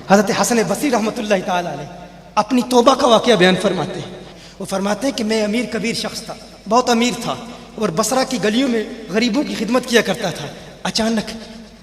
حضرت حسن بصری رحمۃ اللہ تعالی علیہ اپنی توبہ کا واقعہ بیان فرماتے ہیں. وہ فرماتے ہیں کہ میں امیر کبیر شخص تھا، بہت امیر تھا، اور بصرہ کی گلیوں میں غریبوں کی خدمت کیا کرتا تھا. اچانک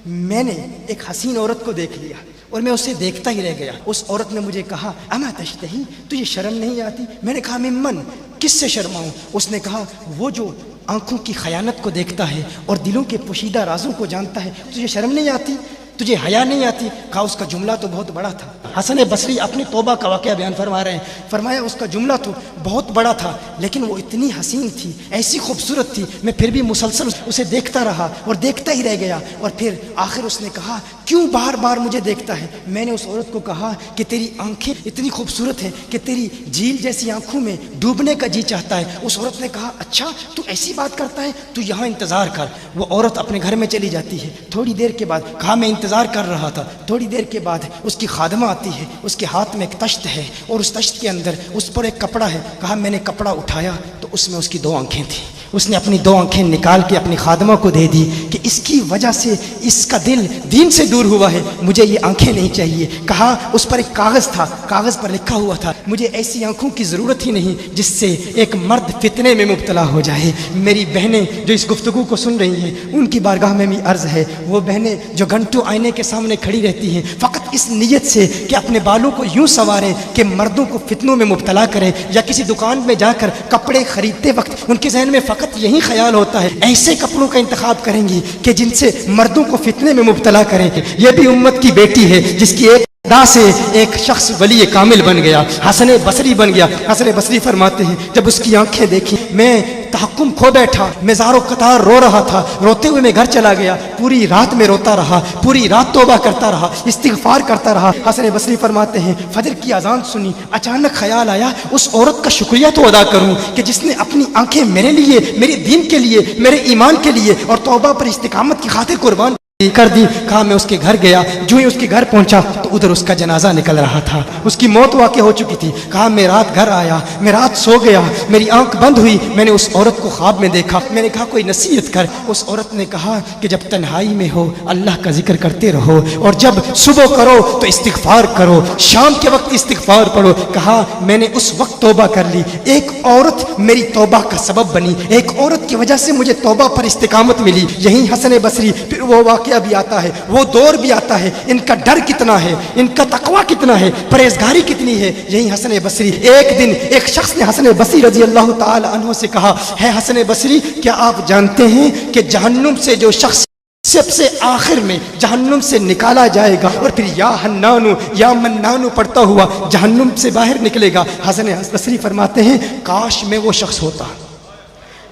میں نے ایک حسین عورت کو دیکھ لیا اور میں اسے دیکھتا ہی رہ گیا. اس عورت نے مجھے کہا اما تشتہی، تجھے شرم نہیں آتی؟ میں نے کہا ممن، کس سے شرماؤں؟ اس نے کہا وہ جو آنکھوں کی خیانت کو دیکھتا ہے اور دلوں کے پوشیدہ رازوں کو جانتا ہے، تجھے شرم نہیں آتی؟ تجھے حیا نہیں آتی؟ کہا اس کا جملہ تو بہت بڑا تھا. حسن بصری اپنی توبہ کا واقعہ بیان فرما رہے ہیں. فرمایا اس کا جملہ تو بہت بڑا تھا، لیکن وہ اتنی حسین تھی، ایسی خوبصورت تھی، میں پھر بھی مسلسل اسے دیکھتا رہا اور دیکھتا ہی رہ گیا. اور پھر آخر اس نے کہا کیوں بار بار مجھے دیکھتا ہے؟ میں نے اس عورت کو کہا کہ تیری آنکھیں اتنی خوبصورت ہیں کہ تیری جھیل جیسی آنکھوں میں ڈوبنے کا جی چاہتا ہے. اس عورت نے کہا اچھا تو ایسی بات کرتا ہے، تو یہاں انتظار کر. وہ عورت اپنے گھر میں چلی جاتی ہے. تھوڑی دیر کے بعد کہا میں انتظار کر رہا تھا. تھوڑی دیر کے بعد اس کی خادمہ آتی ہے، اس کے ہاتھ میں ایک تشت ہے اور اس تشت کے اندر اس پر ایک کپڑا ہے. کہا میں نے کپڑا اٹھایا تو اس میں اس کی 2 آنکھیں تھیں. اس نے اپنی 2 آنکھیں نکال کے اپنی خادمہ کو دے دی کہ اس کی وجہ سے اس کا دل دین سے دور ہوا ہے، مجھے یہ آنکھیں نہیں چاہیے. کہا اس پر ایک کاغذ تھا، کاغذ پر لکھا ہوا تھا مجھے ایسی آنکھوں کی ضرورت ہی نہیں جس سے ایک مرد فتنے میں مبتلا ہو جائے. میری بہنیں جو اس گفتگو کو سن رہی ہیں ان کی بارگاہ میں بھی عرض ہے، وہ بہنیں جو گھنٹوں آئینے کے سامنے کھڑی رہتی ہیں فقط اس نیت سے کہ اپنے بالوں کو یوں سنواریں کہ مردوں کو فتنوں میں مبتلا کریں، یا کسی دکان میں جا کر کپڑے خریدتے وقت ان کے ذہن میں فقط یہی خیال ہوتا ہے ایسے کپڑوں کا انتخاب کریں گی کہ جن سے مردوں کو فتنے میں مبتلا کریں. یہ بھی امت کی بیٹی ہے جس کی ایک ادا سے ایک شخص ولی کامل بن گیا، حسن بصری بن گیا. حسن بصری فرماتے ہیں جب اس کی آنکھیں دیکھی میں تحکم کھو بیٹھا، میں زار و قطار رو رہا تھا. روتے ہوئے میں گھر چلا گیا، پوری رات میں روتا رہا، پوری رات توبہ کرتا رہا، استغفار کرتا رہا. حسن بصری فرماتے ہیں فجر کی اذان سنی، اچانک خیال آیا اس عورت کا شکریہ تو ادا کروں کہ جس نے اپنی آنکھیں میرے لیے، میرے دین کے لیے، میرے ایمان کے لیے اور توبہ پر استقامت کی خاطر قربان کر دی. کہا میں اس کے گھر گیا، جو ہی اس کے گھر پہنچا تو ادھر اس کا جنازہ نکل رہا تھا، اس کی موت واقع ہو چکی تھی. کہا میں رات گھر آیا، میں رات سو گیا، میری آنکھ بند ہوئی، میں نے اس عورت کو خواب میں دیکھا. میں نے کہا کوئی نصیحت کر. اس عورت نے کہا کہ جب تنہائی میں ہو اللہ کا ذکر کرتے رہو، اور جب صبح کرو تو استغفار کرو، شام کے وقت استغفار پڑھو. کہا میں نے اس وقت توبہ کر لی، ایک عورت میری توبہ کا سبب بنی، ایک عورت کی وجہ سے مجھے توبہ پر استقامت ملی. یہی حسن بصری پھر وہ واقعہ بھی آتا ہے، وہ دور بھی آتا ہے، ان کا ڈر کتنا ہے، ان کا تقوی کتنا ہے، پرہیزگاری کتنی ہے. یہی حسن بصری ایک دن ایک شخص نے حسن بصری رضی اللہ تعالی عنہ سے کہا ہے حسن بصری کیا آپ جانتے ہیں کہ جہنم سے جو شخص سب سے آخر میں جہنم سے نکالا جائے گا اور پھر یا حنانو یا منانو پڑھتا ہوا جہنم سے باہر نکلے گا. حسن بصری فرماتے ہیں کاش میں وہ شخص ہوتا،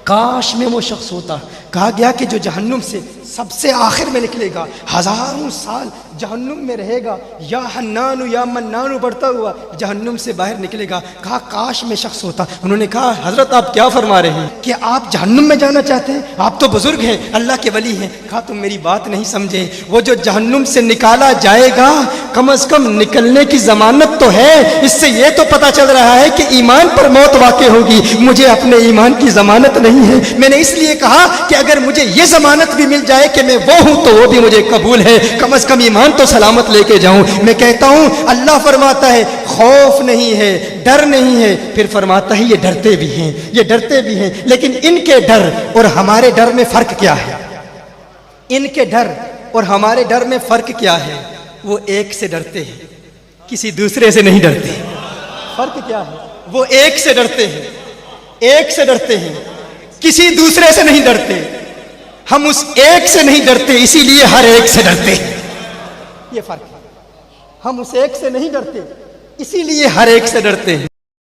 کاش میں وہ شخص ہوتا. کہا گیا کہ جو جہنم سے سب سے آخر میں نکلے گا، ہزاروں سال جہنم میں رہے گا، یا حنانو یا منانو بڑھتا ہوا جہنم سے باہر نکلے گا. کہا کاش میں شخص ہوتا. انہوں نے کہا حضرت آپ کیا فرما رہے ہیں کہ آپ جہنم میں جانا چاہتے ہیں؟ آپ تو بزرگ ہیں، اللہ کے ولی ہیں. کہا تم میری بات نہیں سمجھے، وہ جو جہنم سے نکالا جائے گا کم از کم نکلنے کی ضمانت تو ہے. اس سے یہ تو پتہ چل رہا ہے کہ ایمان پر موت واقع ہوگی، مجھے اپنے ایمان کی ضمانت نہیں ہے. میں نے اس لیے کہا کہ اگر مجھے یہ ضمانت بھی مل جائے کہ میں وہ ہوں تو وہ بھی مجھے قبول ہے، کم از کم ایمان تو سلامت لے کے جاؤں. میں کہتا ہوں اللہ فرماتا ہے خوف نہیں ہے، ڈر نہیں ہے، پھر فرماتا ہے یہ ڈرتے بھی ہیں، یہ ڈرتے بھی ہیں. لیکن ان کے ڈر اور ہمارے ڈر میں فرق کیا ہے؟ ان کے ڈر اور ہمارے ڈر میں فرق کیا ہے؟ وہ ایک سے ڈرتے ہیں، کسی دوسرے سے نہیں ڈرتے. فرق کیا ہے؟ وہ ایک سے ڈرتے ہیں، ایک سے ڈرتے ہیں، کسی دوسرے سے نہیں ڈرتے. ہم اس ایک سے نہیں ڈرتے، اسی لیے ہر ایک سے ڈرتے. یہ فرق ہے. ہم اس ایک سے نہیں ڈرتے، اسی لیے ہر ایک سے ڈرتے ہیں.